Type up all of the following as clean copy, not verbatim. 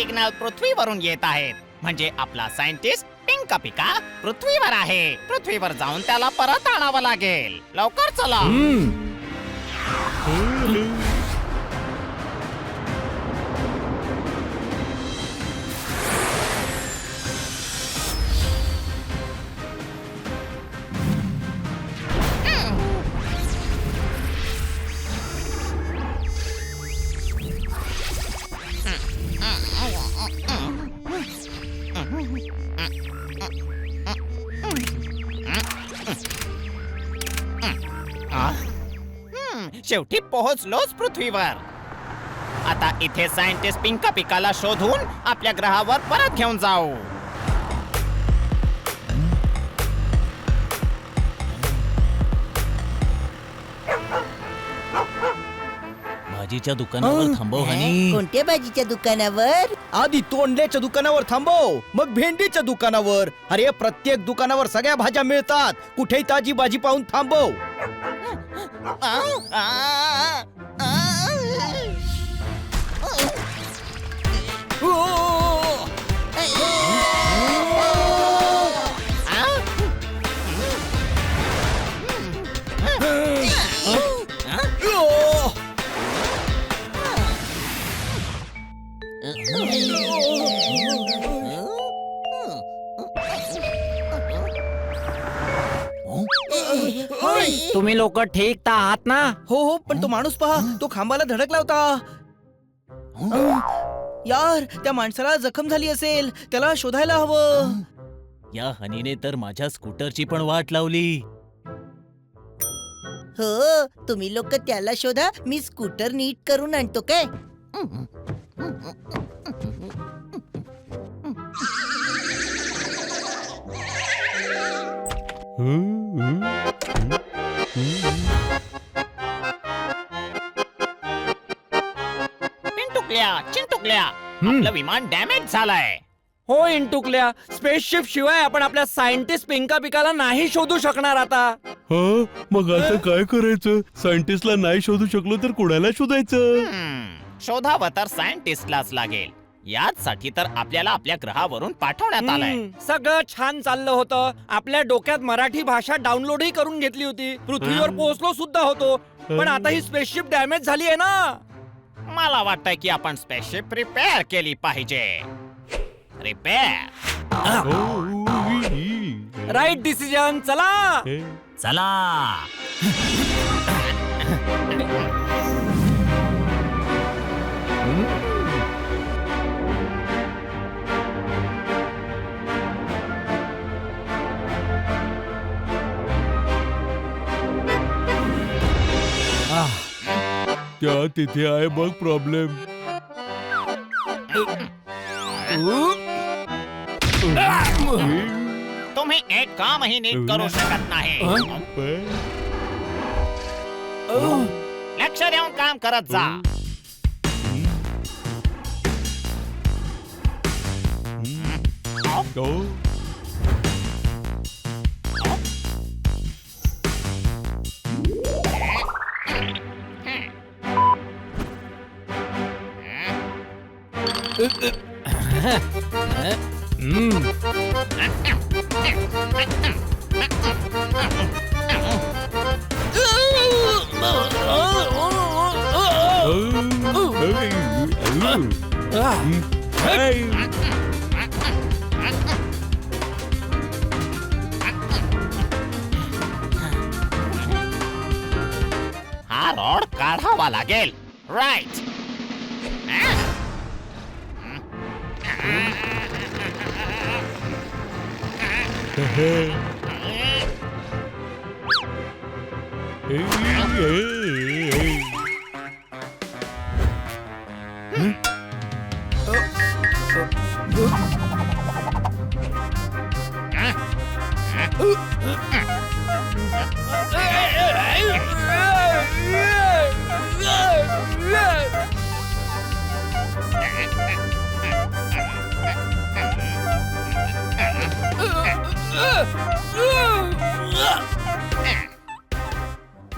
Signal पृथ्वीवरून येत आहेत. म्हणजे आपला सायंटिस्ट पिंका पिका पृथ्वीवर आहे. पृथ्वीवर जाऊन त्याला परत आणावं लागेल. लवकर चला. शेवटी पोहोचलोच पृथ्वीवर. आता इथे सायंटिस्ट पिंका पिकाला शोधून आपल्या ग्रहावर परत घेऊन जाऊ. भाजीच्या दुकानावर थांबव हनी. कोणत्या भाजीच्या दुकानावर? आधी तोंडल्याच्या दुकानावर थांबव, मग भेंडीच्या दुकानावर. अरे प्रत्येक दुकानावर सगळ्या भाज्या मिळतात. कुठेही ताजी भाजी पाहून थांबव. तुम्ही लोक ठीक तर आहात ना? हो हो, पण तो माणूस पहा, तो खांबाला धडकला होता. यार, त्या माणसाला जखम झाली असेल. त्याला शोधायला हवं. या हनीने तर माझ्या स्कूटरची पण वाट लावली. हो, तुम्ही लोक त्याला शोधा. मी स्कूटर नीट करून आणतो काय. चिंटुकल्या, आपलं विमान डॅमेज झालंय. हो इंटुकल्या, स्पेसशिप शिवाय आपण आपल्या सायंटिस्ट पिंका पिकाला नाही शोधू शकणार आता. मग आता काय करायचं? सायंटिस्टला नाही शोधू शकलो तर कोणाला शोधायचं? शोधावं तर सायंटिस्टलाच लागेल. याचसाठी तर आपल्याला आपल्या ग्रहावरून पाठवण्यात आलंय. सगळं छान चाललं होतं. आपल्या डोक्यात मराठी भाषा डाउनलोडही करून घेतली होती. पृथ्वीवर पोहोचलो सुद्धा होतो. पण आता ही स्पेसशिप डॅमेज झाली आहे ना. मला वाटतंय की आपण स्पेसशिप रिपेअर केली पाहिजे. रिपेअर. Right decision. चला चला. त्या तिथे आहे बघ प्रॉब्लेम. तुम्ही एक कामही नीट करू शकत नाही. लक्ष देऊन काम करत जा. हा रॉड काढावा लागेल. राईट.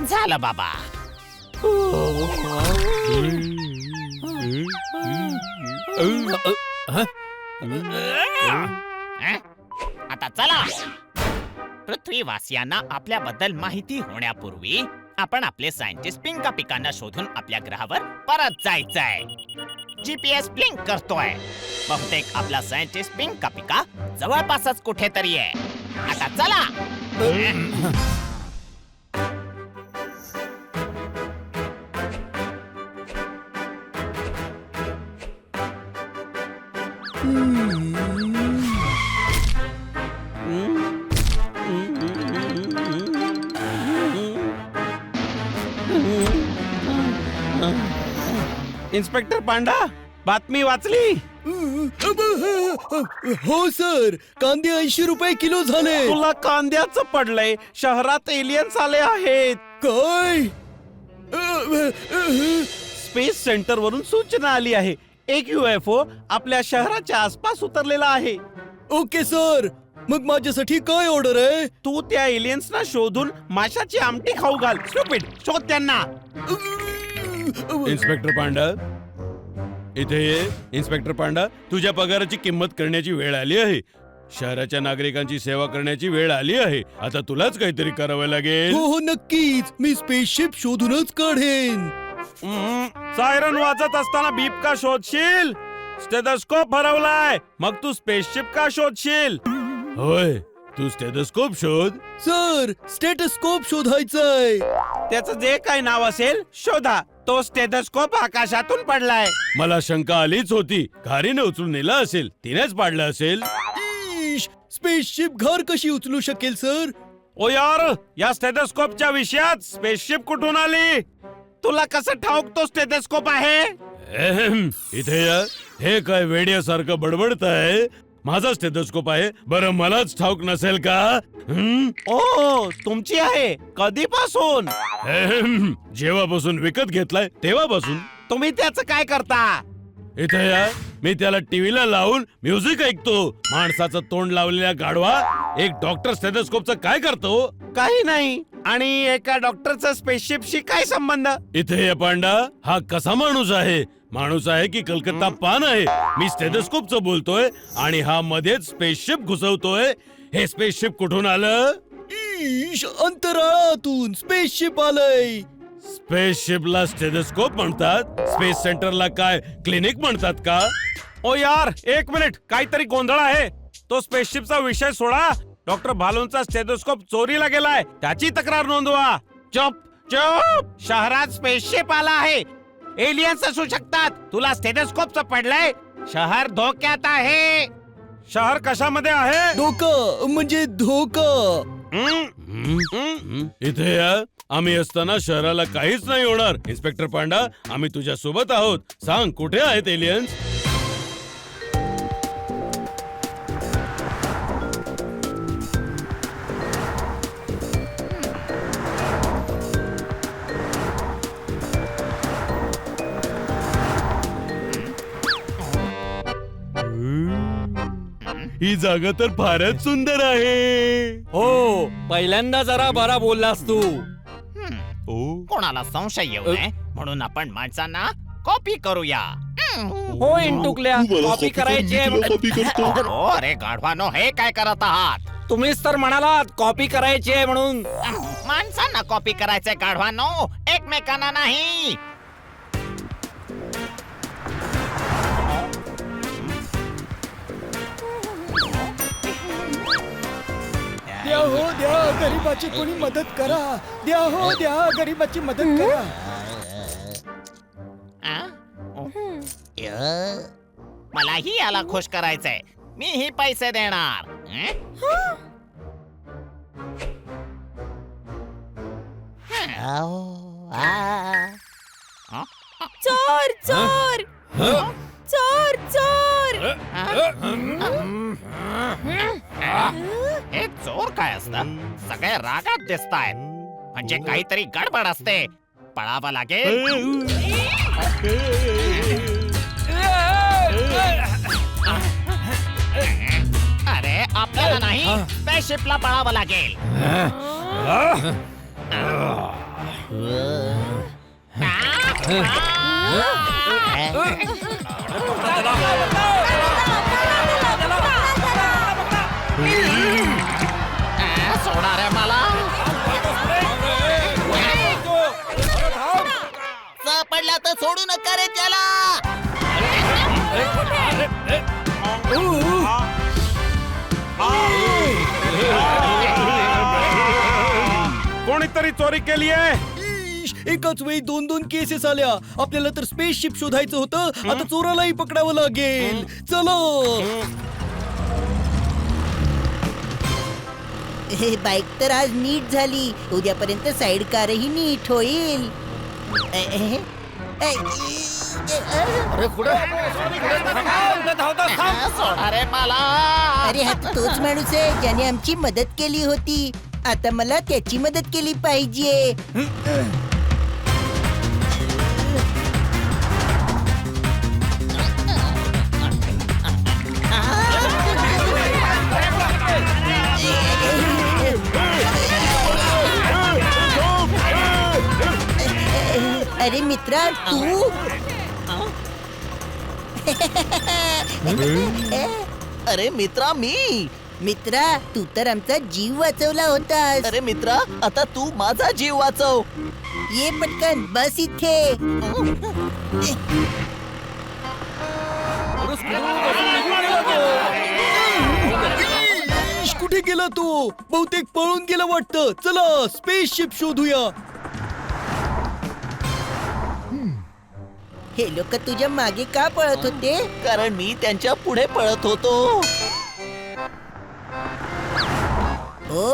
झालं बाबा. आता चला. पृथ्वीवासियांना आपल्याबद्दल माहिती होण्यापूर्वी आपण आपले सायंटिस्ट पिंका पिकांना शोधून आपल्या ग्रहावर परत जायचंय. GPS ब्लिंक करतोय. बहुतेक आपला सायंटिस्ट पिंका पिका जवळपासच कुठेतरी आहे. आता चला. इन्स्पेक्टर पांडा, बातमी वाचली? हो सर, कांदे 80 रुपये किलो झाले. तुला कांद्याचं पडलंय. शहरात एलियन्स आले आहेत. काय? स्पेस सेंटर वरून सूचना आली आहे. एक UFO आपल्या शहराच्या आसपास उतरलेला आहे. ओके सर, मग माझ्यासाठी काय ऑर्डर आहे? तू त्या एलियन्सना शोधून माशाची आमटी खाऊ घाल. स्टुपिड, शोध त्यांना. इन्स्पेक्टर पांडा, इथे ये. इन्स्पेक्टर पांडा, तुझ्या पगाराची किंमत करण्याची वेळ आली आहे. शहराच्या नागरिकांची सेवा करण्याची वेळ आली आहे. आता तुलाच काहीतरी करावं लागेल. हो हो नक्कीच, मी स्पेसशिप शोधूनच काढेन. सायरन वाजत असताना बीप का शोधशील? स्टेथोस्कोप हरवलाय, मग तू स्पेसशिप का शोधशील? होय, तू स्टेथोस्कोप शोध. सर, स्टेटस्कोप शोधायचंय. त्याचं जे काही नाव असेल शोधा. तो स्टेथोस्कोप आकाशातून पडलाय. मला शंका आलीच होती. घारीने उचलून नेला असेल, तिनेच पाडलं असेल. स्पेसशिप घर कशी उचलू शकेल सर? ओ यार, या स्टेथोस्कोपच्या विषयात स्पेसशिप कुठून आली? तुला कसं ठाऊक तो स्टेथोस्कोप आहे? इथे या. हे काय वेड्यासारखं बडबडताय? माझा स्टेथोस्कोप आहे. बरं, मलाच ठाऊक नसेल का? ओ, तुमची आहे. कधीपासून? जेव्हापासून विकत घेतलाय तेव्हापासून. तुम्ही त्याचं काय करता? इथे या. मी त्याला टीव्हीला लावून म्युझिक ऐकतो. माणसाचं तोंड लावलेल्या गाढवा एक डॉक्टर स्टेथोस्कोपचं काय करतो? काही नाही. आणि एका डॉक्टरचा स्पेसशिपशी काय संबंध? इथे या पांडा, हा कसा माणूस आहे? माणूस आहे की कलकत्ता पान आहे? मी स्टेथोस्कोपचं बोलतोय आणि हा मध्येच स्पेसशिप घुसवतोय. हे स्पेसशिप कुठून आलं? अंतराळातून स्पेसशिप आलंय. स्पेसशिपला स्टेथोस्कोप म्हणतात? स्पेस सेंटरला काय क्लिनिक म्हणतात का? ओ यार, एक मिनिट, काहीतरी गोंधळ आहे. तो स्पेसशिपचा विषय सोडा. डॉक्टर भालूंचा स्टेथोस्कोप चोरीला गेलाय. त्याची तक्रार नोंदवा. चुप चुप. शहरात स्पेसशिप आला आहे. एलियन्स असू शकतात. तुला स्टेथोस्कोपचं पडलंय. शहर धोक्यात आहे. शहर कशामध्ये आहे? धोका म्हणजे धोका. इथे या. आम्ही असताना शहराला काहीच नाही होणार. इन्स्पेक्टर पांडा, आम्ही तुझ्या सोबत आहोत. सांग, कुठे आहेत एलियन्स? ही जागा तर फारच सुंदर आहे. हो, पहिल्यांदा जरा बरा बोललास तू. कोणाला संशय येऊ नये म्हणून आपण माणसांना कॉपी करूया. हो इंटुकल्या, कॉपी करायची आहे. हो, अरे गाढवानो, हे काय करत आहात? तुम्हीच तर म्हणालात कॉपी करायची आहे म्हणून. माणसांना कॉपी करायचंय गाढवानो, एकमेकांना नाही. द्या हो द्या, गरीबाची कोणी मदत करा. द्या हो द्या, गरीबाची मदत करा. मलाही याला खुश करायचंय. मीही पैसे देणार. चोर चोर चोर चोर. हे चोर काय असतं? सगळे रागात दिसतायत. म्हणजे काहीतरी गडबड असते. पळावं लागेल. अरे, आपल्याला नाही, स्पेसशिपला पळावं लागेल. सोडा रे मला. सापडला तर सोडू नका रे त्याला. कोणीतरी चोरी केली आहे. एकाच वेळी 2-2 केसेस आल्या. आपल्याला तर स्पेसशिप शोधायचं होतं, आता चोरालाही पकडावं लागेल. चलो. हे बाईक तर आज नीट झाली. उद्यापर्यंत साईड कारही नीट होईल. सोडा रे मला. अरे हा तर तोच माणूस आहे ज्याने आमची मदत केली होती. आता मला त्याची मदत केली पाहिजे. अरे मित्रा तू. अरे मित्रा मी. मित्रा तू तर आमचा जीव वाचवला होतास. अरे मित्रा आता तू माझा जीव वाचव. ये पटकन बस इथे. कुठे गेला तो? बहुतेक पळून गेला वाटतं. चला स्पेसशिप शोधूया. हे लोक तुझ्या मागे का पळत होते? कारण मी त्यांच्या पुढे पळत होतो. हो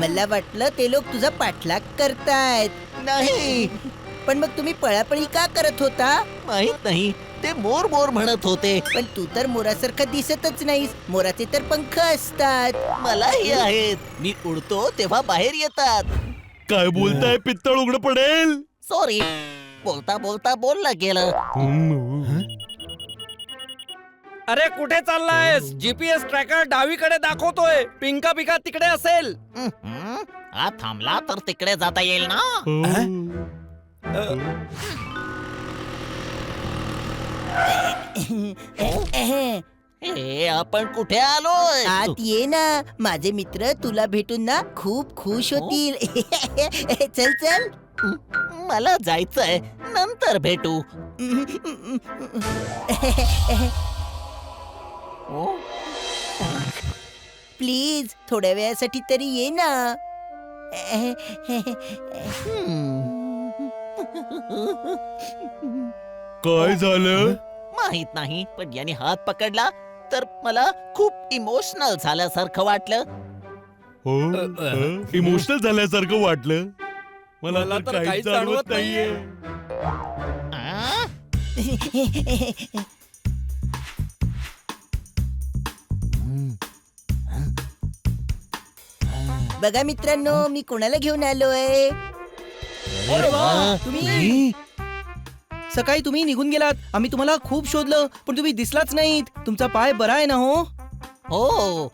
मला वाटलं ते लोक तुझा पाठलाग करतायत. नाही पण मग तुम्ही पळापळी का करत होता? माहित नाही. ते मोर मोर म्हणत होते. पण तू तर मोरासारखा दिसतच नाहीस. मोराचे तर पंख असतात. मलाही आहेत. मी उडतो तेव्हा बाहेर येतात. काय बोलताय? पित्तळ उघड पडेल. सॉरी. बोलता बोलता बोलला गेलं. अरे कुठे चाललायस? जीपीएस ट्रॅकर डावीकडे दाखवतोय. पिंका पिका तिकडे असेल. हा थांबला तर तिकडे जाता येईल ना. हे आपण कुठे आलोय? आत ये ना. माझे मित्र तुला भेटून ना खूप खुश होतील. चल चल. मला जायचंय. नंतर भेटू. प्लीज थोड्या वेळासाठी तरी ये ना. काय झालं? माहित नाही पण याने हात पकडला तर मला खूप इमोशनल झाल्यासारखं वाटलं. हो इमोशनल झाल्यासारखं वाटलं. मला तर काहीच जाणवत नाहीये. आ? बघा मित्रांनो मी कोणाला घेऊन आलोय. अरे वा, तुम्ही सकाळी तुम्ही निघून गेलात. आम्ही तुम्हाला खूप शोधलं पण तुम्ही दिसलाच नाहीत. तुमचा पाय बरा आहे ना? हो हो.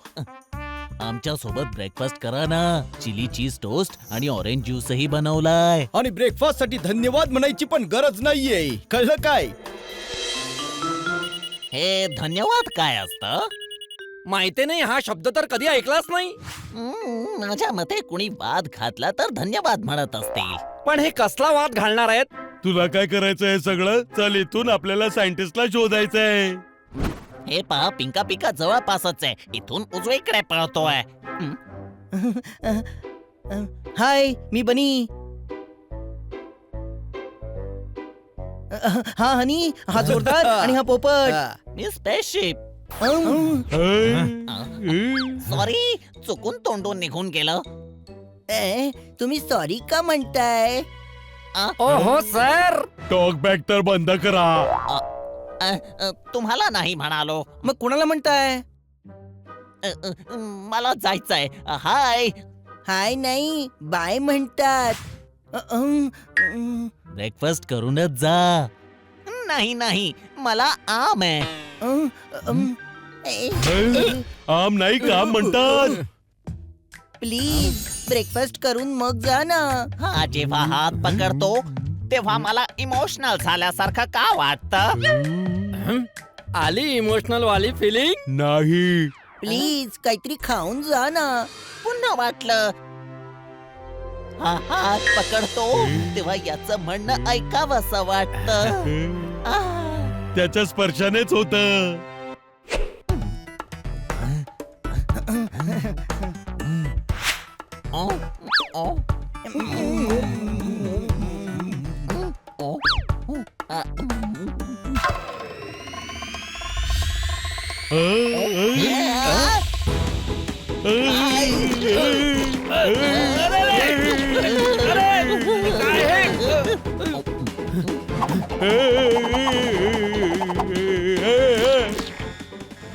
आमच्या सोबत ब्रेकफास्ट करा ना. चिली चीज टोस्ट आणि ऑरेंज ज्यूसही बनवलाय. आणि ब्रेकफास्ट साठी धन्यवाद म्हणायची पण गरज नाहीये. कळलं काय? हे धन्यवाद काय असतं? माहिती नाही. हा शब्द तर कधी ऐकलाच नाही. माझ्या मते कुणी वाद घातला तर धन्यवाद म्हणत असतील. पण हे कसला वाद घालणार आहेत? तुला काय करायचंय सगळं? चल इथून आपल्याला सायंटिस्टला शोधायचंय. हे पहा पिंका पिका जवळपासच आहे. इथून उजवीकडे पळतोय. हाय मी बनी. हा हनी. हा जोरदार. आणि हा पोपट. मी स्पेसशिप. सॉरी चुकून तोंडून निघून गेलं. तुम्ही सॉरी का म्हणताय? ओहो सर. टॉक बॅक तर बंद करा. तुम्हाला नाही म्हणालो. मग कोणाला म्हणताय? मला जायचंय. हाय. हाय नाही बाय म्हणतात. ब्रेकफास्ट करूनच जा. नाही नाही मला आम आहे. आम नाही काम म्हणतात. प्लीज ब्रेकफास्ट करून मग जा ना. हा जेव्हा हात पकडतो तेव्हा मला इमोशनल झाल्यासारखं का वाटतं? आली इमोशनल वाली फिलिंग. नाही प्लीज काहीतरी खाऊन जा ना. पुन्हा वाटलं हा हात पकडतो तेव्हा याचं म्हणणं ऐकावंसं वाटतं. त्याच्या स्पर्शानेच होत.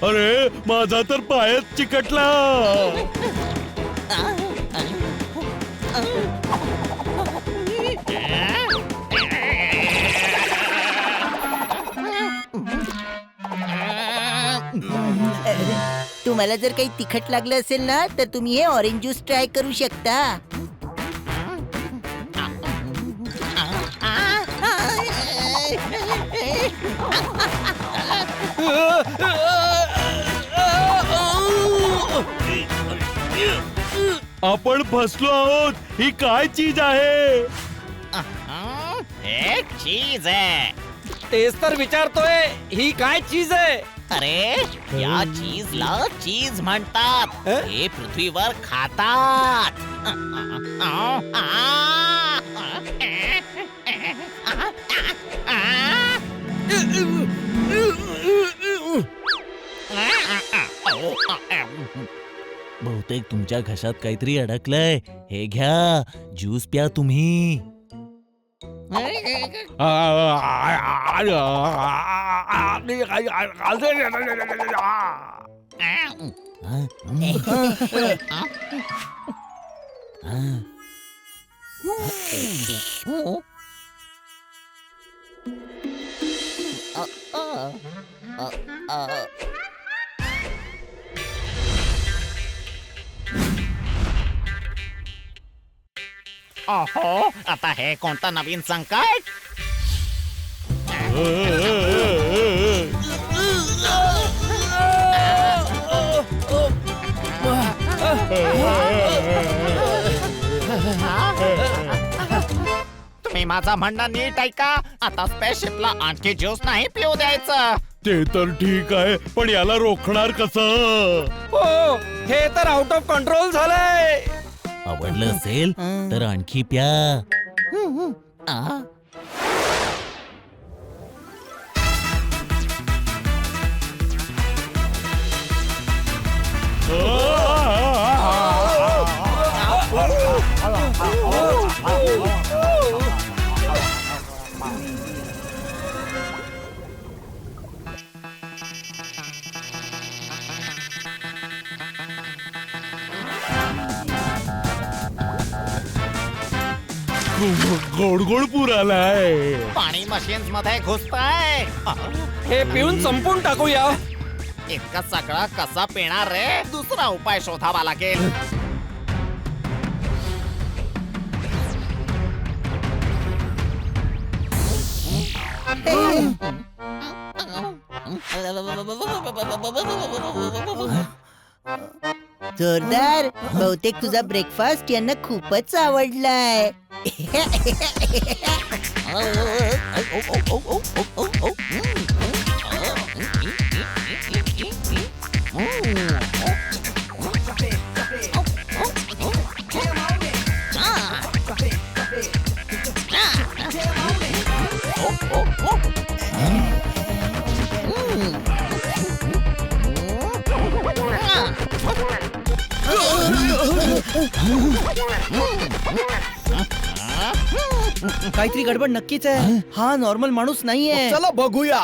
अरे माझा तर पायच चिकटला. तुम्हाला जर काही तिखट लागलं असेल ना तर तुम्ही हे ऑरेंज ज्यूस ट्राय करू शकता. आपण फसलो आहोत. ही काय चीज आहे? हे चीज आहे. तेच तर विचारतोय, ही काय चीज आहे? अरे या चीजला चीज म्हणतात. हे पृथ्वीवर खातात. बहुतेक तुमच्या घशात काहीतरी अडकलंय. हे घ्या, ज्यूस प्या तुम्ही. ओहो, आता हे कोणतं नवीन संकट? तुम्ही माझं म्हणणं नीट ऐका. आता स्पेसशिपला आणखी ज्यूस नाही पिऊ द्यायचं. ते तर ठीक आहे, पण याला रोखणार कसं? हो, हे तर आउट ऑफ कंट्रोल झालंय. आवडलं असेल तर आणखी प्या. गोड गोड पूर आलाय. पाणी मशीन्स मध्ये घुसताय. हे पिऊन संपून टाकूया. इतकं सगळं कसं पिणार रे? दुसरा उपाय शोधावा लागेल. जोरदार. बहुतेक तुझा ब्रेकफास्ट यांना खूपच आवडलाय. काहीतरी गडबड नक्कीच आहे. हा नॉर्मल माणूस नाहीये. चला बघूया.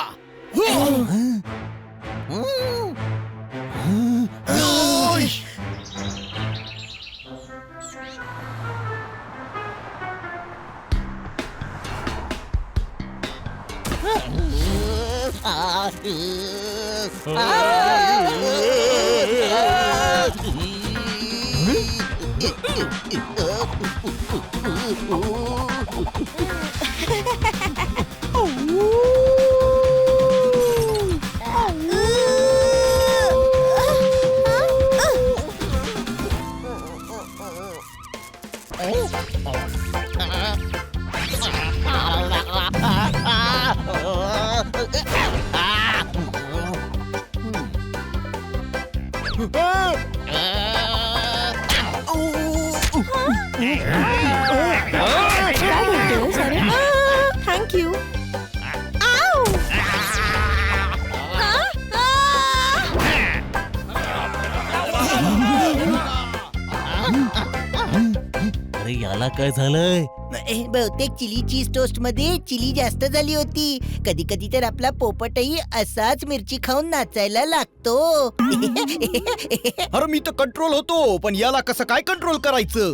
काय बोलतोयस? अरे थँक्यू. अरे याला काय झालंय? बहुतेक चिली चीज टोस्ट मध्ये चिली जास्त झाली होती. कधी कधी तर आपला पोपटही असाच मिरची खाऊन नाचायला लागतो. अरे मी तर कंट्रोल होतो, पण याला कसं काय कंट्रोल करायचं?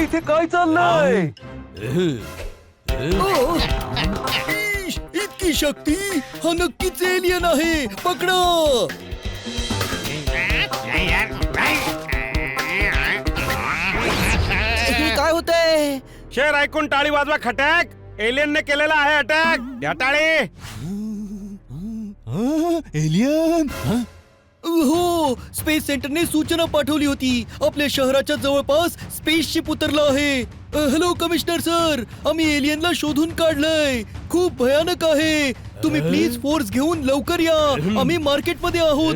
इथे काय चाललंय? इतकी शक्ती, हा नक्कीच एलियन आहे. पकडा. हे काय होतंय? शेर ऐकून टाळी वाजवा खटॅक. एलियनने केलेला आहे अटॅक. द्या टाळी. एलियन? हो, स्पेस सेंटरने सूचना पाठवली होती. आपल्या शहराच्या जवळपास स्पेसशिप उतरलं आहे. हॅलो कमिशनर सर, आम्ही एलियनला शोधून काढलंय. खूप भयानक आहे. तुम्ही प्लीज फोर्स घेऊन लवकर या. आम्ही मार्केटमध्ये आहोत.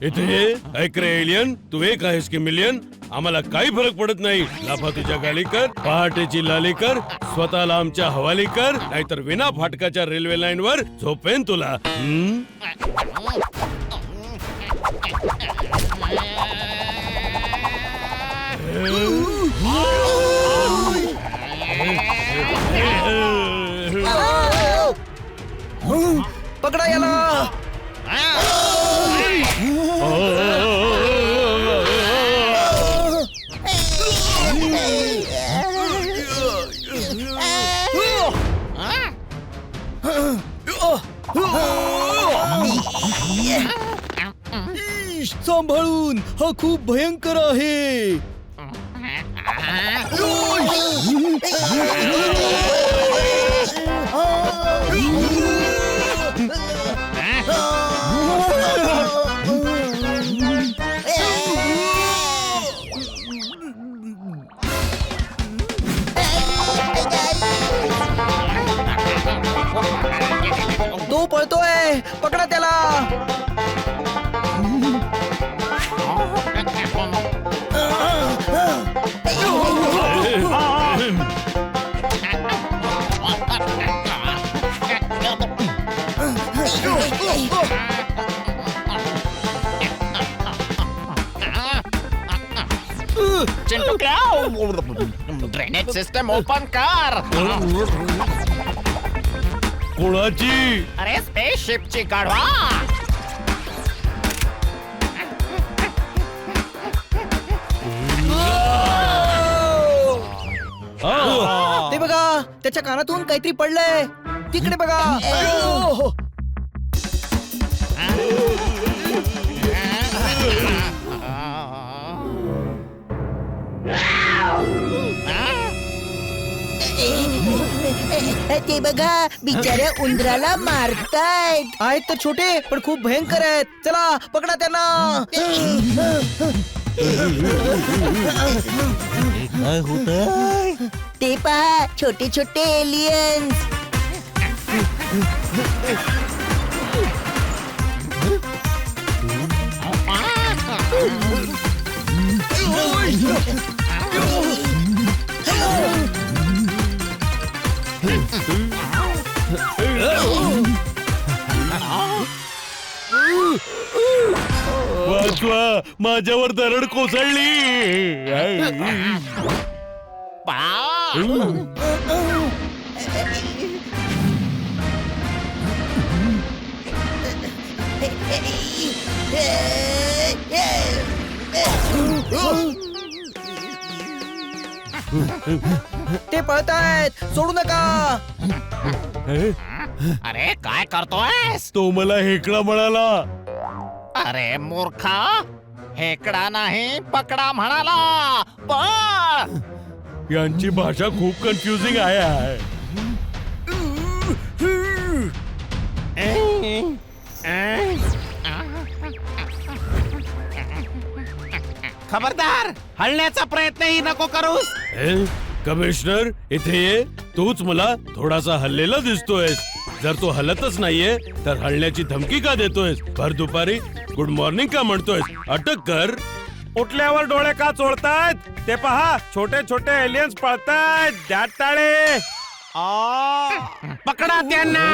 इथे ये. ऐक रे एलियन, तू एक आहेस की मिलियन? आम्हाला काही फरक पडत नाही. लाफा तुझ्या गाली कर, पहाटेची लाली कर, स्वतःला आमच्या हवाली कर, नाहीतर विना फाटकाच्या रेल्वे लाईन वर झोपेन तुला. पकडा याला. सांभाळून, हा खूप भयंकर आहे. तो पळतोय. पकडा त्याला. चिंटू ड्रेनेज सिस्टम ओपन कर. कोणाची? अरे स्पेसशिपची काढवा. ते बघा, त्याच्या कानातून काहीतरी पडलंय. तिकडे बघा. ते बघा, बिचाऱ्या उंदराला मारतायत. आहेत तर छोटे, पण खूप भयंकर आहेत. चला पकडा त्यांना. काय होतंय? ते पहा, छोटे छोटे एलियन्स. वाचवा, माझ्यावर दरड कोसळली. ते पळतायत. सोडू नका. अरे काय करतोयस? तो मला हेकडा म्हणाला. अरे मूर्खा, हेकडा नाही पकडा म्हणाला. पण यांची भाषा खूप कन्फ्युजिंग आहे. खबरदार हलण्याचा प्रयत्नही नको करूस. कमिशनर इथे ये. तूच मला थोडासा हल्लेला दिसतोयस. जर तू हलतच नाहीये तर हलण्याची धमकी का देतोयस? भर दुपारी गुड मॉर्निंग का म्हणतोयस? अटक कर. उठल्यावर डोळे का चोळतायत? ते पहा, छोटे छोटे एलियन्स पळतायत. द्या टाळे. पकडा त्यांना.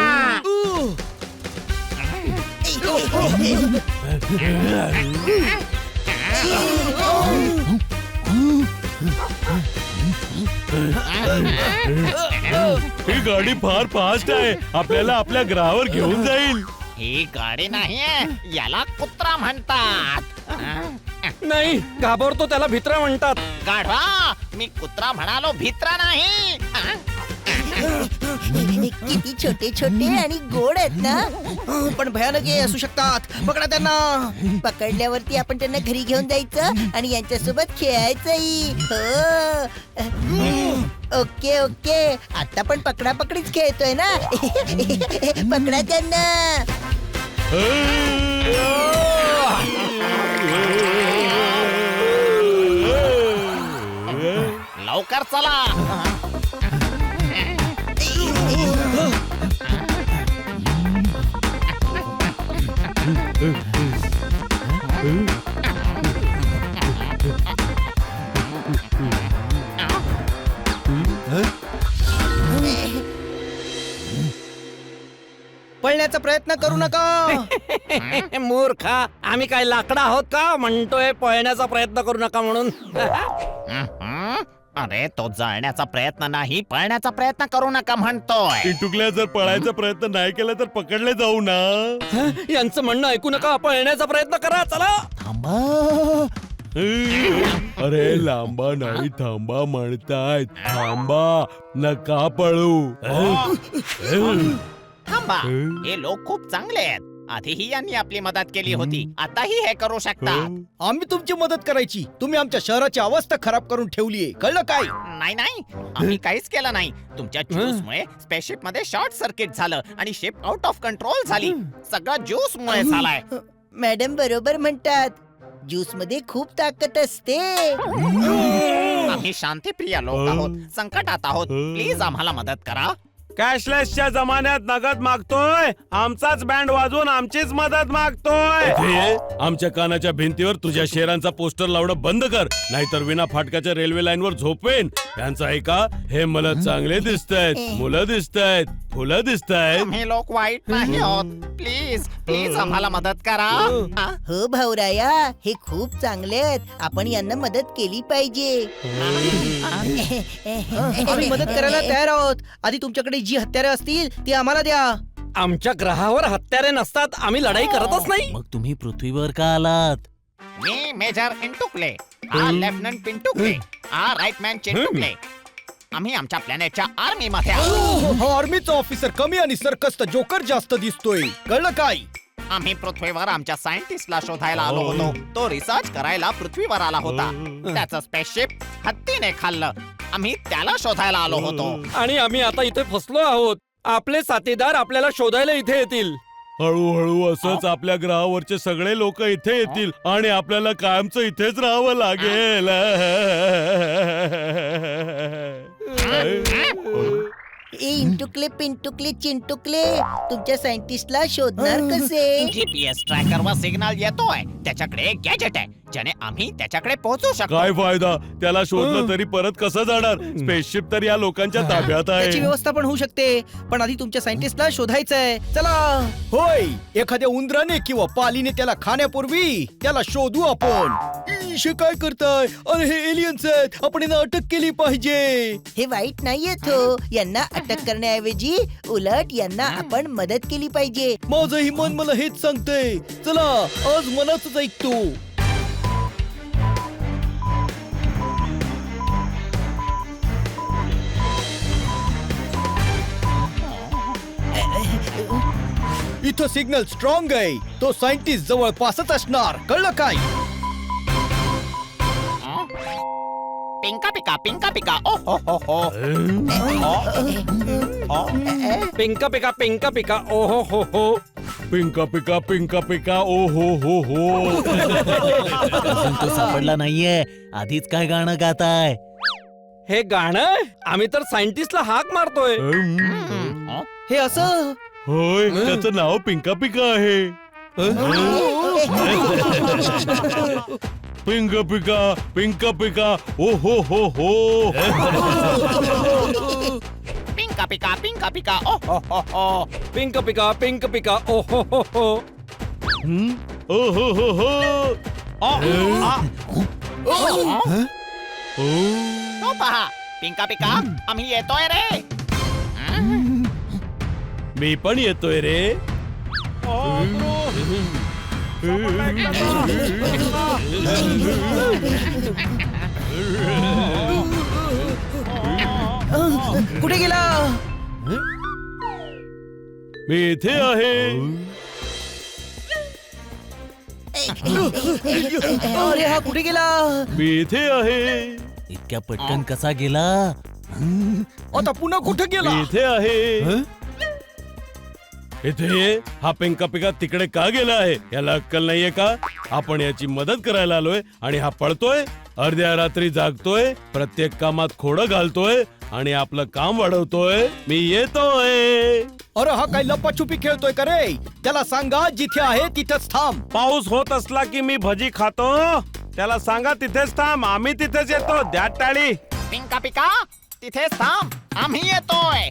ही गाडी फार फास्ट आहे. आपल्याला आपल्या ग्रहावर घेऊन जाईल. ही गाडी नाहीये, याला कुत्रा म्हणतात. नाही, घाबरतो त्याला भित्रा म्हणतात. गाढवा, मी कुत्रा म्हणालो, भित्रा नाही. किती छोटे छोटे आणि गोड आहेत ना. पण भयानक असू शकतात. पकडा त्यांना. पकडल्यावरती आपण त्यांना घरी घेऊन जायचं आणि यांच्यासोबत खेळायचंही. हो. ओके ओके, आता पण पकडा पकडीच खेळतोय ना. पकडा त्यांना. लवकर चला. पळण्याचा प्रयत्न करू नका. मूर्खा, आम्ही काय लाकडा आहोत का म्हणतोय पळण्याचा प्रयत्न करू नका म्हणून? अरे, तो जळण्याचा प्रयत्न नाही, पळण्याचा प्रयत्न करू नका म्हणतोय. टिटुकल्या जर पळायचा प्रयत्न नाही केला तर पकडले जाऊ ना. यांचं म्हणणं ऐकू नका, पळण्याचा प्रयत्न करा. चला. थांबा. अरे लांबा नाही, थांबा म्हणतायत. थांबा, नका पळू. थांबा, हे लोक खूप चांगले आहेत. आधीही यांनी आपली मदत केली होती, आताही हे करू शकतात. आम्ही तुमची मदत करायची. तुम्ही आमच्या शहराची अवस्था खराब करून ठेवलीये, कळलं काय? नाही नाही, आम्ही काहीच केलं नाही. तुमच्या ज्यूसमुळे स्पेसशिप मध्ये शॉर्ट सर्किट झालं आणि शिप आउट ऑफ कंट्रोल झाली. सगळं ज्यूस मुळे झालाय. मॅडम बरोबर म्हणतात, ज्यूस मध्ये खूप ताकद असते. आम्ही शांतीप्रिय लोक आहोत, संकटात आहोत. प्लीज आम्हाला मदत करा. कॅशलेसच्या जमान्यात नगद मागतोय, आमचाच बँड वाजवून आमचीच मदत मागतोय. इथे ये. आमच्या कानाच्या भिंतीवर तुझ्या शेरांचा पोस्टर लावणं बंद कर, नाहीतर विना फाटकाच्या रेल्वे लाईनवर झोपेन. यांचं ऐका, हे मला चांगले दिसतायत, मुलं दिसतायत, फुलं दिसतायत. आम्ही लोक वाईट नाही आहोत. प्लीज प्लीज आम्हाला मदत करा. हा? हो भाऊराया, हे खूप चांगले आहेत. आपण यांना मदत केली पाहिजे. आम्ही मदत करायला तयार आहोत. आधी तुमच्याकडे जी हत्यारे असतील ती आम्हाला द्या. आमच्या ग्रहावर हत्यारे नसतात, आम्ही लढाई करतच नाही. मग तुम्ही पृथ्वीवर का आलात? मी मेजर इंटुकले, हा लेफ्टनंट पिंटुकले, हा राईट मॅन चिंटुकले. आम्ही आमच्या प्लॅनेटच्या आर्मी मध्ये आहोत. हा आर्मीचा ऑफिसर कमी आणि सर्कसचा जोकर जास्त दिसतोय, कळलं काय? आम्ही पृथ्वीवर आमच्या सायंटिस्टला शोधायला आलो होतो. तो रिसर्च करायला पृथ्वीवर आला होता. त्याचं स्पेसशिप हत्तीने खाल्लं. आम्ही त्याला शोधायला आलो होतो. आणि आम्ही आता इथे फसलो आहोत. आपले साथीदार आपल्याला शोधायला इथे येतील. हळूहळू असंच आपल्या ग्रहावरचे सगळे लोक इथे येतील आणि आपल्याला कायमचं इथेच राहावं लागेल. ए इंटुकले पिंटुकले चिंटुकले, तुमच्या सायंटिस्टला शोधणार कसे? जीपीएस ट्रॅकर वर सिग्नल येतोय. त्याच्याकडे एक गॅजेट आहे ज्याने आम्ही त्याच्याकडे पोहोचू शकतो. काय फायदा? त्याला शोधलं तरी परत कसं जाणार? स्पेसशिप तर या लोकांच्या ताब्यात त्याची आहे. व्यवस्था पण होऊ शकते, पण आधी तुमच्या सायंटिस्टला शोधायचंय. चला. होय, एखाद्या उंदराने किंवा पालीने त्याला खाण्यापूर्वी त्याला शोधू आपण. इशे काय करताय? अरे हे एलियन्स आहेत, आपण यांना अटक केली पाहिजे. हे वाईट नाहीयेत हो. यांना अटक करण्याऐवजी उलट यांना आपण मदत केली पाहिजे. माझंही मन मला हेच सांगतंय. चला, आज मनाच ऐकतो. इथं सिग्नल स्ट्रॉंग आहे. तो सायंटिस्ट जवळपासच असणार, कळलं काय? पिंका पिका पिंका पिका ओ हो हो हो. पिंका पिका पिंका पिका ओ हो हो हो. पिंका पिका पिंका पिका ओ हो अजून तो सापडला नाहीये. आधीच काय गाणं गाताय? हे गाणं आम्ही तर सायंटिस्टला हाक मारतोय. हे असं होय त्याचं नाव पिंका पिका आहे. पिंका पिका ओ हो. पिंका पिका ओ हो. पिंक पिका ओ हो. ओ हो. तो पहा पिंका पिका आम्ही येतोय रे. मी पण येतोय रे. कुठे गेला? मी इथे आहे. अरे हा कुठे गेला? मी इथे आहे. इतक्या पटकन कसा गेला? आता पुन्हा कुठे गेला? मी इथे आहे. इथे हा पिंका पिका तिकडे का गेला आहे याला अक्कल नाहीये का? आपण याची मदत करायला आलोय आणि हा पळतोय, अर्ध्या रात्री जागतोय, प्रत्येक कामात खोडं घालतोय आणि आपलं काम वाढवतोय. मी येतोय. अरे हा काय लपाछुपी खेळतोय का रे? त्याला सांगा जिथे आहे तिथेच थांब. पाऊस होत असला की मी भजी खातो. त्याला सांगा तिथेच थांब. आम्ही तिथेच येतो. द्या टाळी. पिंका पिका तिथेच थांब आम्ही येतोय.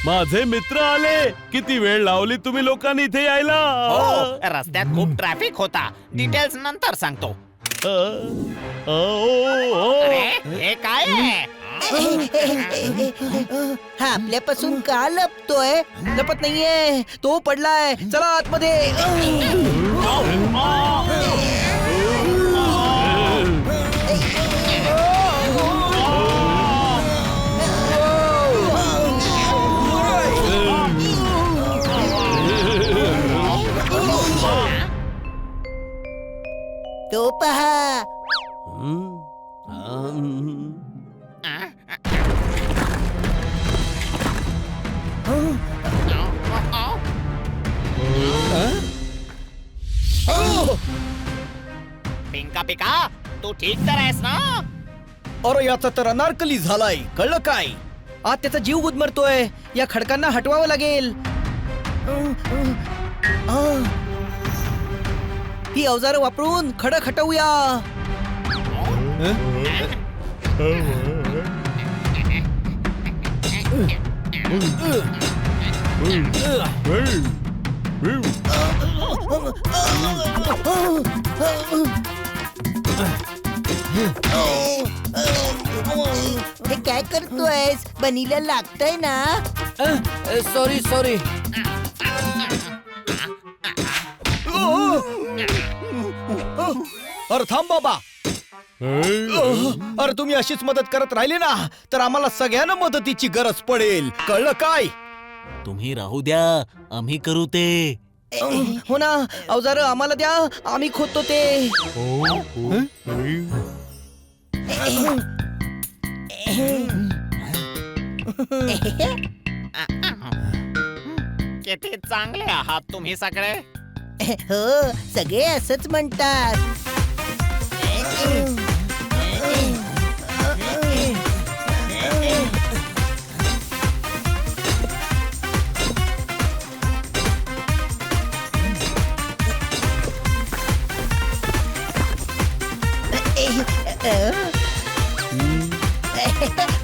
माझे मित्र आले. किती वेळ लावली तुम्ही लोकांनी इथे यायला? हो, रस्त्यात खूप ट्रॅफिक होता. डिटेल्स नंतर सांगतो. अरे हे काय आहे? हा आपल्यापासून का लपतोय? लपत नाहीये, तो पडलाय. चला आतमध्ये. तो पहा. पिंका पिका तू ठीक तर आहेस ना? अरे याचा तर अनारकली झालाय. कळलं काय? आज त्याचा जीव गुदमरतोय. या खडकांना हटवावं लागेल. ही अवजारं वापरून खडक हटवूया. हे काय करतोयस? बनीला लागतंय ना? सॉरी. अरे थांब बाबा. अरे तुम्ही अशीच मदत करत राहिले ना तर आम्हाला सगळ्यांना मदतीची गरज पडेल. कळलं काय? तुम्ही राहू द्या, आम्ही करू ते. हो ना, अवजार आम्हाला द्या, आम्ही खोदतो ते. किती चांगले आहात तुम्ही सगळे. हो सगळे असंच म्हणतात.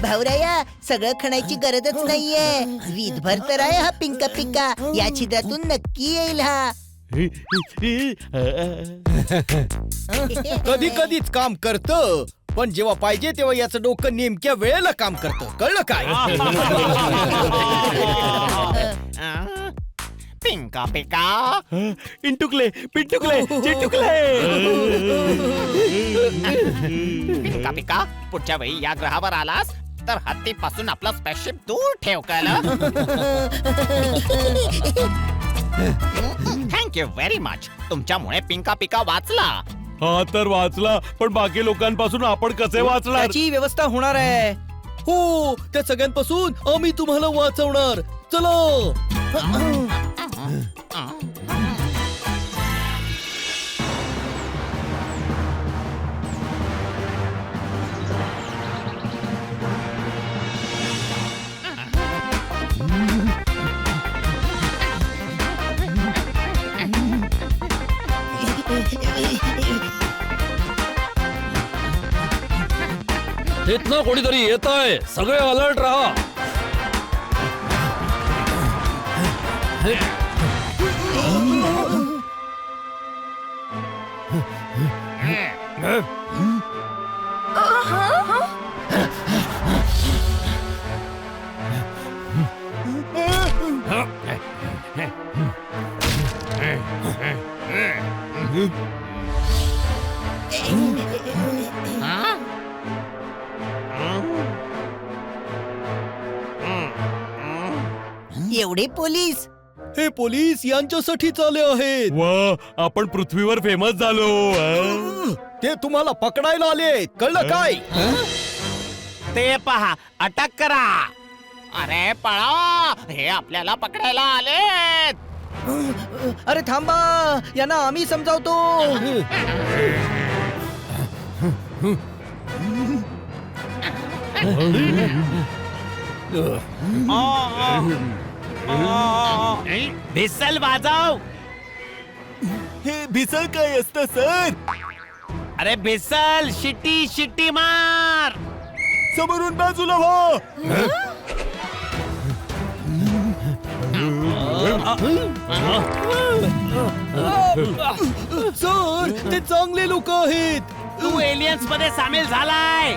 भाऊराया सगळं खणायची गरजच नाहीये. वीजभर तर आहे हा पिंका पिका. या छिद्रातून नक्की येईल हा. कधी कधीच काम करतं, पण जेव्हा पाहिजे तेव्हा याचं डोकं नेमक्या वेळेला काम करतं. कळलं काय? पिंका पिका पिंटुकले चिंटुकले. पिंका पिका पुढच्या वेळी या ग्रहावर आलास तर हत्तीपासून आपला स्पेसशिप दूर ठेव. कळलं? Thank thank you very much. तुमच्यामुळे पिंका पिका वाचला. हा तर वाचला, पण बाकी लोकांपासून आपण कसे वाचणार? त्याची व्यवस्था होणार आहे. हो, त्या सगळ्यांपासून आम्ही तुम्हाला वाचवणार. चला. तिथनं कोणीतरी येत आहे, सगळे अलर्ट राहा. एवढे पोलीस? हे पोलीस यांच्यासाठीच आले आहेत. वा, आपण पृथ्वीवर फेमस झालो. ते तुम्हाला पकडायला आले, कळलं काय? ते पहा, अटक करा. अरे पळा, हे आपल्याला पकडायला आलेत. अरे थांबा, यांना आम्ही समजावतो. भिसल वाजव. हे भिसळ काय असतं सर? अरे भिसल, शिटी शिटी मार. समोरून बाजूला व्हा. सर, ते चांगले लोक आहेत. तू एलियन्स मध्ये सामील झालाय.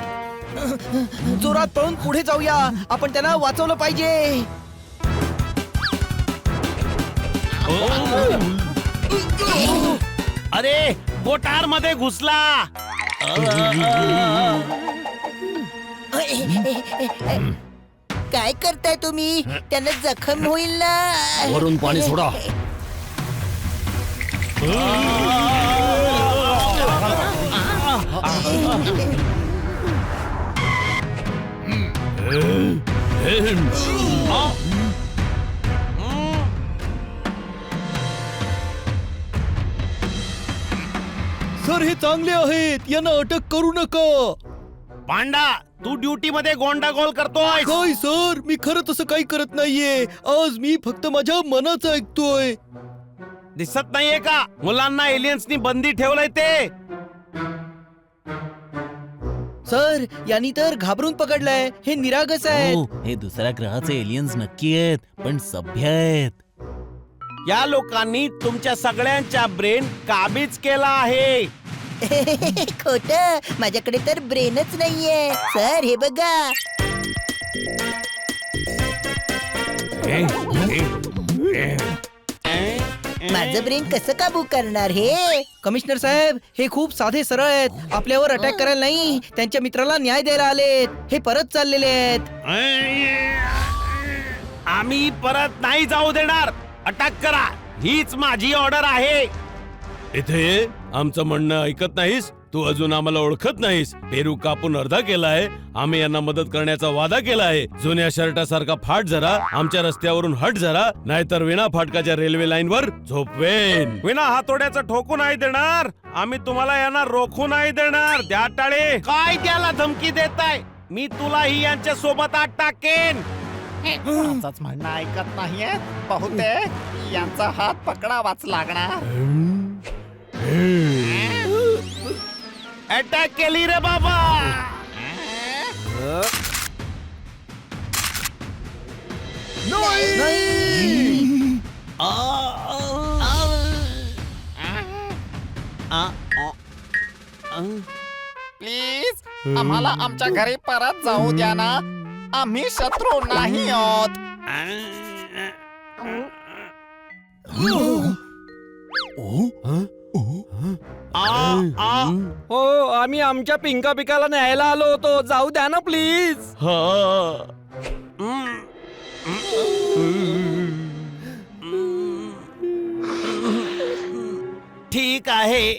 जोरात पळून पुढे जाऊया. आपण त्यांना वाचवलं पाहिजे. अरे गोटार मध्ये घुसला. काय करताय तुम्ही? त्यांना जखम होईल ना. वरून पाणी सोडा. सर, हे चांगले आहेत. यांना अटक करू नका. पांडा, तू ड्युटी मध्ये गोंडागोल करतोय. काय सर, मी खरं तसं काही करत नाहीये. आज मी फक्त माझ्या मनाचं ऐकतोय. दिसत नाहीये का मुलांना एलियन्सनी बंदी ठेवलंय ते? सर, यांनी तर घाबरून पकडलंय. हे निरागस आहेत. हो, हे दुसऱ्या ग्रहाचे एलियन्स नक्की आहेत, पण सभ्य आहेत. या लोकांनी तुमच्या सगळ्यांच्या ब्रेन काबीज केला आहे. खोट, माझ्याकडे तर ब्रेनच नाहीये. सर, हे बघा. माझं ब्रेन कसं काबू करणार हे? कमिशनर साहेब, हे खूप साधे सरळ आहेत. आपल्यावर अटॅक करायला नाही, त्यांच्या मित्राला न्याय द्यायला आलेत. हे परत चाललेले आहेत. आम्ही परत नाही जाऊ देणार. अटक करा, हीच माझी ऑर्डर आहे. इथे ये. आमचं म्हणणं ऐकत नाहीस? तू अजून आम्हाला ओळखत नाहीस? पेरू कापून अर्धा केलाय. आम्ही यांना मदत करण्याचा वादा केला आहे. जुन्या शर्टासारखा फाट जरा, आमच्या रस्त्यावरून हट जरा, नाहीतर विना फाटकाच्या रेल्वे लाईन वर झोपवेन. विना हातोड्याचं ठोकू नाही देणार. आम्ही तुम्हाला यांना रोखू नाही देणार. द्या टाळे. काय त्याला धमकी देताय? मी तुलाही यांच्या सोबत आत टाकेन. कोणाचंच म्हणणं ऐकत नाहीये. बहुतेक यांचा हात पकडावाच लागणार. अटॅक केली रे बाबा. प्लीज आम्हाला आमच्या घरी परत जाऊ द्या ना. आम्ही शत्रू नाही आहोत. हो, आम्ही आमच्या पिंका पिकाला न्यायला आलो होतो. जाऊ द्या ना प्लीज. ठीक आहे.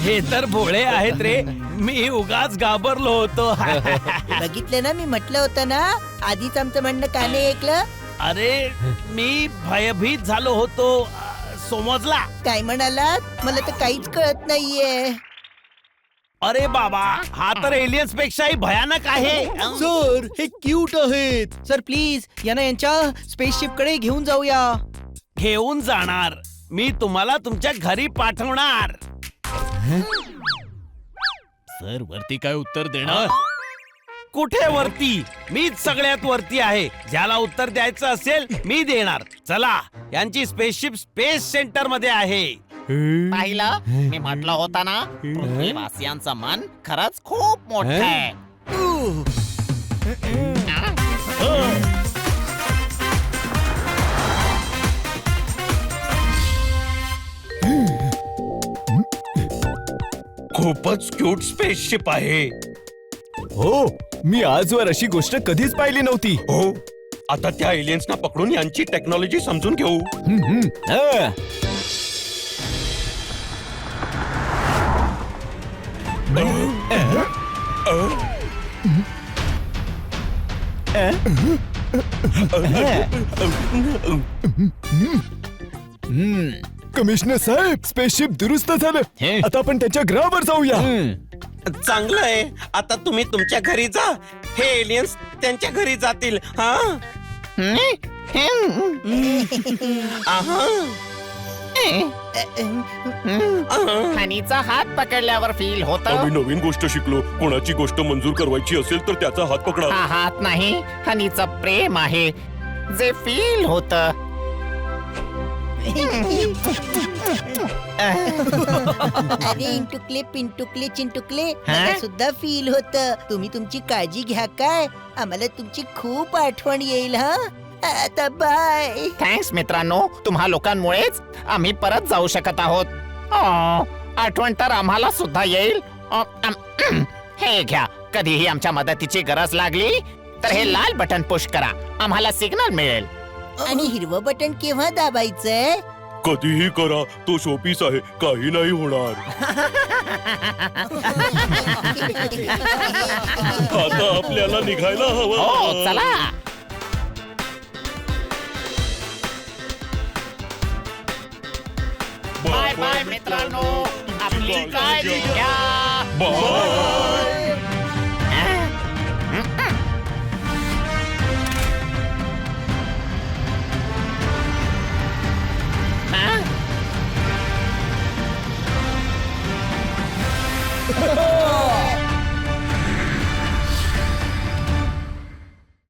हे तर भोळे आहेत रे, मी उगाच घाबरलो होतो. बघितलं ना, मी म्हटलं होतं ना, आधीच आमचं म्हणणं का नाही ऐकलं? अरे मी भयभीत झालो होतो, समजला. काय म्हणालात? मला तर काहीच कळत नाहीये. अरे बाबा, हा तर एलियन्स पेक्षाही भयानक आहे. सर हे क्यूट आहेत. सर प्लीज यांना यांच्या स्पेसशिप कडे घेऊन जाऊया. घेऊन जाणार, मी तुम्हाला तुमच्या घरी पाठवणार. सर वरती काय उत्तर देणार? कुठे वरती? मीच सगळ्यात वरती आहे. ज्याला उत्तर द्यायचं असेल मी देणार. चला, यांची स्पेसशिप स्पेस सेंटर मध्ये आहे. पाहिलं, मी म्हटलं होता ना, पृथ्वीवासियांचं मन खरंच खूप मोठं आहे. खूपच क्यूट स्पेसशिप आहे. हो, मी आजवर अशी गोष्ट कधीच पाहिली नव्हती. हो, आता त्या एलियन्सना पकडून यांची टेक्नॉलॉजी समजून घेऊ. कमिशनर साहेब, स्पेसशिप दुरुस्त झालं. आता आपण त्याच्या ग्रहावर जाऊया. चांगलं आहे. आता तुम्ही तुमच्या घरी जा, हे एलियन्स त्यांच्या घरी जातील. हा हनीचा हात पकडल्यावर फील होत. आम्ही नवीन गोष्ट शिकलो. कोणाची गोष्ट मंजूर करवायची असेल तर त्याचा हात पकडा. हा हात नाही, हनीचं प्रेम आहे जे फील होत. अरे इंटुकले पिंटुकले चिंटुकले, मला सुद्धा फील होत. तुम्ही तुमची काळजी घ्या काय. आम्हाला तुमची खूप आठवण येईल. हा आता बाय. थँक्स मित्रांनो, तुम्हा लोकांमुळेच आम्ही परत जाऊ शकत आहोत. आठवण तर आम्हाला सुद्धा येईल. हे घ्या, कधीही आमच्या मदतीची गरज लागली तर हे लाल बटन पुश करा, आम्हाला सिग्नल मिळेल. आणि हिरवं बटन केव्हा दाबायचंय? कधीही करा, तो शोपीस आहे, काही नाही होणार. आता आपल्याला निघायला हो हवं. चला. बाय बाय मित्रांनो, आपली काळजी घ्या. बाय.